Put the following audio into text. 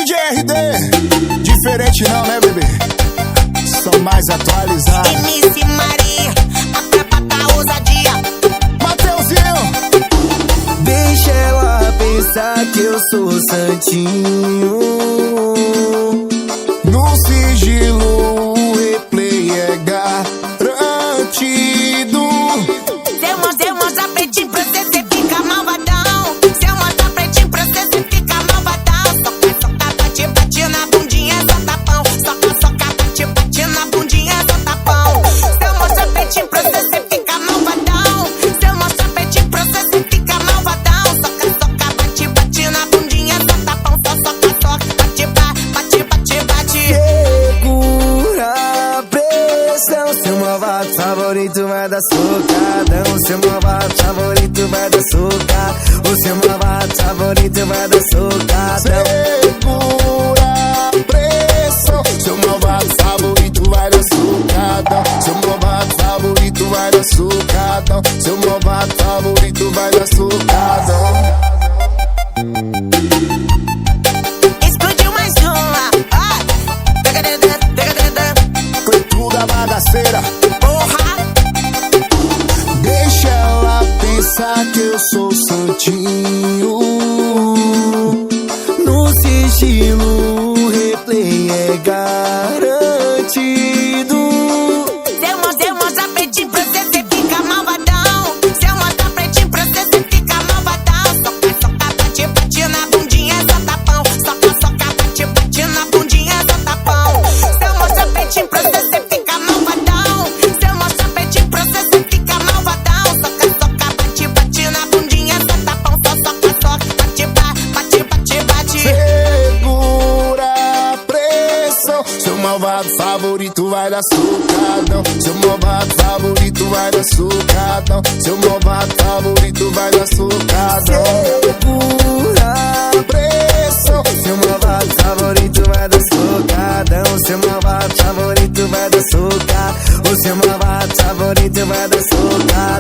DJ RD, diferente não, né, bebê? São mais atualizados. MC Maria, a trapa da ousadia. Mateuzinho, deixa ela pensar que eu sou santinho. no sigilo o replay é garantido. Se eu mostrar pretinho pra você, cê fica malvadão. Se eu mostrar pretinho pra você, cê fica malvadão. Soca, soca, bate, bate na bundinha, só tapão. Soca, soca, bate, bate na bundinha, só tapão. Se eu mostrar pretinho pra você, cê fica malvadão. Se eu mostrar pretinho pra você, cê fica malvadão. Soca, soca, bate, bate na bundinha, só tapão. Só soca, soca, bate, bate, bate, bate. Segura a pressão, seu malvado favorito vai dar socadão. Seu malvado favorito vai dar socadão. O seu malvado favorito vai dar socadão. Segura a pressão, seu malvado favorito vai dar socadão. Seu malvado favorito vai dar socadão. Seu malvado favorito vai dar socadão. Explodiu mais uma. Cleiton da bagaceira, Porra. deixa ela pensar que eu sou santinho. No sigilo o replay é garantido. Se eu mostrar pretinho pra você, cê fica malvadão. Se eu mostrar pretinho pra você, cê fica malvadão. Soca, soca, bate, bate na bundinha, só tapão. Soca, soca, bate, bate na bundinha, só tapão. Se eu mostrar pretinho pra você, cê fica malvadão. Se eu mostrar pretinho pra você, cê fica malvadão. Soca, soca, bate, bate na bundinha, só tapão. Só soca, soca, bate, bate, bate, bate. Segura a pressão, seu malvado favorito vai dar socadão. Seu malvado favorito vai dar socadão. Seu malvado favorito vai dar socadão. Segura a pressão, seu malvado favorito vai dar socadão. Seu malvado favorito vai dar socadão. O seu malvado favorito vai dar socadão.